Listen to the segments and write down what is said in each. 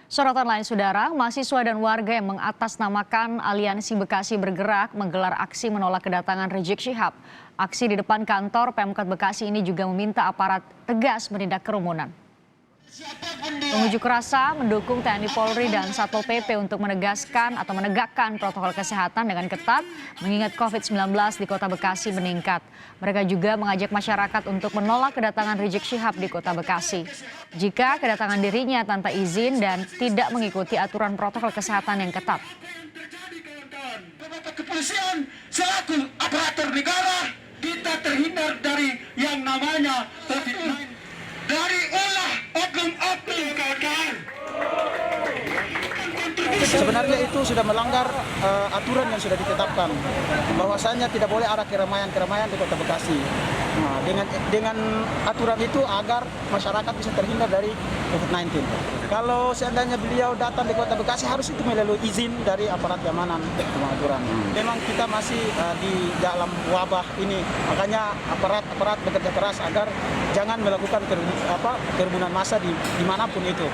Sorotan lain saudara, mahasiswa dan warga yang mengatasnamakan Aliansi Bekasi Bergerak menggelar aksi menolak kedatangan Rizik Syihab. Aksi di depan kantor Pemkot Bekasi ini juga meminta aparat tegas menindak kerumunan. Pengunjuk rasa mendukung TNI Polri dan Satpol PP untuk menegakkan protokol kesehatan dengan ketat mengingat COVID-19 di Kota Bekasi meningkat. Mereka juga mengajak masyarakat untuk menolak kedatangan Rizik Syihab di Kota Bekasi. Jika kedatangan dirinya tanpa izin dan tidak mengikuti aturan protokol kesehatan yang ketat. Kepolisian selaku aparatur negara kita terhindar dari yang namanya COVID-19. Dari ulah oknum-oknum kawan-kawan. Sebenarnya itu sudah melanggar aturan yang sudah ditetapkan, bahwasanya tidak boleh ada keramaian-keramaian di Kota Bekasi. Nah, dengan aturan itu agar masyarakat bisa terhindar dari COVID-19. Kalau seandainya beliau datang di Kota Bekasi harus itu melalui izin dari aparat keamanan pengaturan. Memang kita masih di dalam wabah ini, makanya aparat bekerja keras agar jangan melakukan kerumunan massa dimanapun itu.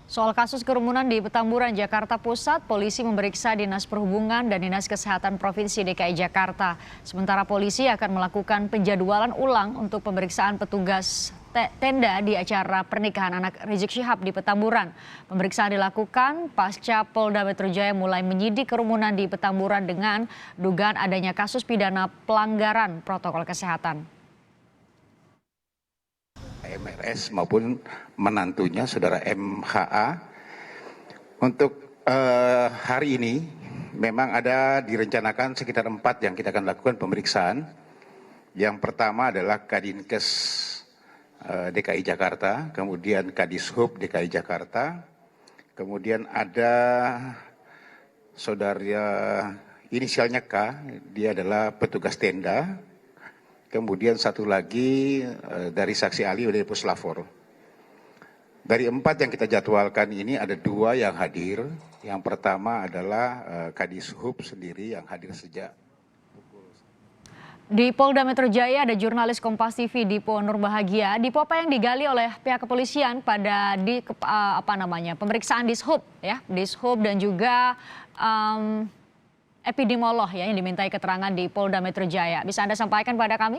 Soal kasus kerumunan di Petamburan, Jakarta Pusat, polisi memeriksa Dinas Perhubungan dan Dinas Kesehatan Provinsi DKI Jakarta. Sementara polisi akan melakukan penjadwalan ulang untuk pemeriksaan petugas tenda di acara pernikahan anak Rizik Syihab di Petamburan. Pemeriksaan dilakukan pasca Polda Metro Jaya mulai menyidik kerumunan di Petamburan dengan dugaan adanya kasus pidana pelanggaran protokol kesehatan. MRS maupun menantunya saudara MHA. Untuk hari ini memang ada direncanakan sekitar 4 yang kita akan lakukan pemeriksaan. Yang pertama adalah Kadinkes DKI Jakarta, kemudian Kadishub DKI Jakarta, kemudian ada saudara inisialnya K, dia adalah petugas tenda. Kemudian satu lagi dari saksi ahli dari Puslapor. Dari 4 yang kita jadwalkan ini ada 2 yang hadir. Yang pertama adalah Kadishub sendiri yang hadir sejak. Di Polda Metro Jaya ada jurnalis Kompas TV Dipo Nurbahagia. Dipo, apa yang digali oleh pihak kepolisian pada pemeriksaan Dishub ya, Dishub dan juga epidemiolog ya yang dimintai keterangan di Polda Metro Jaya. Bisa Anda sampaikan pada kami?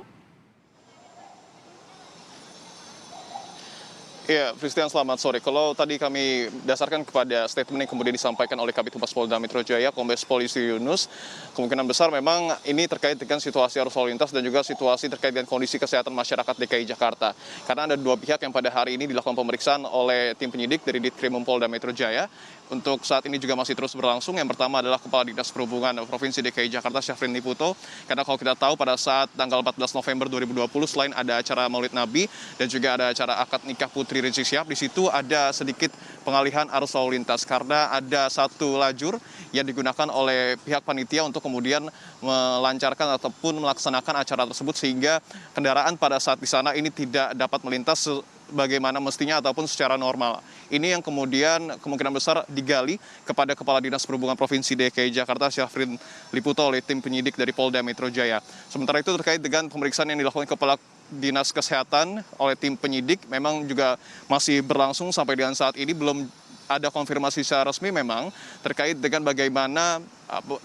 Ya, Christian, selamat sore. Kalau tadi kami dasarkan kepada statement yang kemudian disampaikan oleh Kabid Humas Polda Metro Jaya, Kombes Polisi Yunus, kemungkinan besar memang ini terkait dengan situasi arus lalu lintas dan juga situasi terkait dengan kondisi kesehatan masyarakat DKI Jakarta. Karena ada 2 pihak yang pada hari ini dilakukan pemeriksaan oleh tim penyidik dari Ditkrimum Polda Metro Jaya. Untuk saat ini juga masih terus berlangsung. Yang pertama adalah Kepala Dinas Perhubungan Provinsi DKI Jakarta, Syafrin Liputo. Karena kalau kita tahu pada saat tanggal 14 November 2020, selain ada acara Maulid Nabi dan juga ada acara akad nikah Putri Rizik Syihab, di situ ada sedikit pengalihan arus lalu lintas karena ada satu lajur yang digunakan oleh pihak panitia untuk kemudian melancarkan ataupun melaksanakan acara tersebut sehingga kendaraan pada saat di sana ini tidak dapat melintas bagaimana mestinya ataupun secara normal. Ini yang kemudian kemungkinan besar digali kepada Kepala Dinas Perhubungan Provinsi DKI Jakarta, Syafrin Liputo, oleh tim penyidik dari Polda Metro Jaya. Sementara itu terkait dengan pemeriksaan yang dilakukan Kepala Dinas Kesehatan oleh tim penyidik memang juga masih berlangsung sampai dengan saat ini belum ada konfirmasi secara resmi memang terkait dengan bagaimana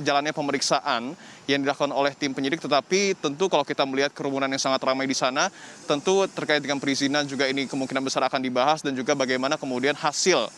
jalannya pemeriksaan yang dilakukan oleh tim penyidik, tetapi tentu kalau kita melihat kerumunan yang sangat ramai di sana, tentu terkait dengan perizinan juga ini kemungkinan besar akan dibahas dan juga bagaimana kemudian hasil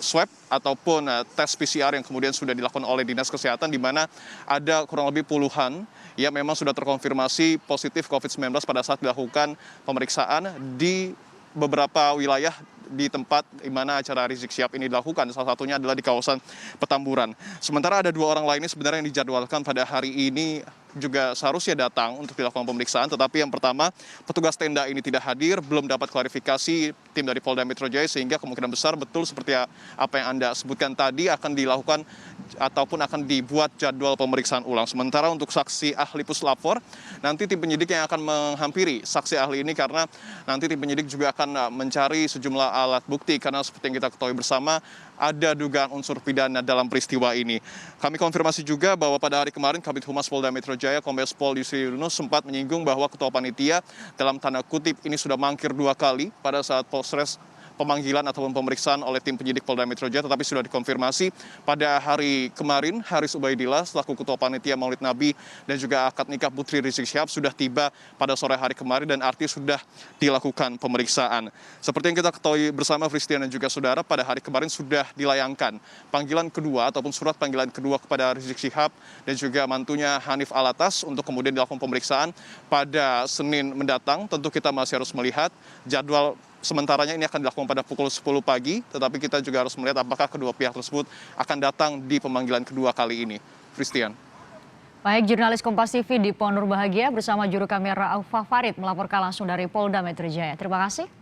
swab ataupun tes PCR yang kemudian sudah dilakukan oleh Dinas Kesehatan, di mana ada kurang lebih puluhan yang memang sudah terkonfirmasi positif COVID-19 pada saat dilakukan pemeriksaan di beberapa wilayah di tempat di mana acara Rizik Syihab ini dilakukan. Salah satunya adalah di kawasan Petamburan. Sementara ada 2 orang lainnya sebenarnya yang dijadwalkan pada hari ini juga seharusnya datang untuk dilakukan pemeriksaan, tetapi yang pertama petugas tenda ini tidak hadir, belum dapat klarifikasi tim dari Polda Metro Jaya, sehingga kemungkinan besar betul seperti apa yang Anda sebutkan tadi akan dilakukan ataupun akan dibuat jadwal pemeriksaan ulang. Sementara untuk saksi ahli puslapor, nanti tim penyidik yang akan menghampiri saksi ahli ini karena nanti tim penyidik juga akan mencari sejumlah alat bukti karena seperti yang kita ketahui bersama ada dugaan unsur pidana dalam peristiwa ini. Kami konfirmasi juga bahwa pada hari kemarin Kabid Humas Polda Metro Jaya, Kombes Pol Yusri Yunus sempat menyinggung bahwa ketua panitia dalam tanda kutip ini sudah mangkir 2 kali pada saat Polres pemanggilan ataupun pemeriksaan oleh tim penyidik Polda Metro Jaya, tetapi sudah dikonfirmasi pada hari kemarin. Haris Ubaidillah selaku Ketua Panitia Maulid Nabi dan juga akad nikah Putri Rizik Syihab sudah tiba pada sore hari kemarin dan artinya sudah dilakukan pemeriksaan. Seperti yang kita ketahui bersama Christian dan juga saudara, pada hari kemarin sudah dilayangkan panggilan kedua ataupun surat panggilan kedua kepada Rizik Syihab dan juga mantunya Hanif Alatas untuk kemudian dilakukan pemeriksaan pada Senin mendatang. Tentu kita masih harus melihat jadwal sementaranya ini akan dilakukan pada pukul 10 pagi, tetapi kita juga harus melihat apakah kedua pihak tersebut akan datang di pemanggilan kedua kali ini. Christian. Baik, jurnalis Kompas TV Dipo Nurbahagia bersama juru kamera Aufa Farid melaporkan langsung dari Polda Metro Jaya. Terima kasih.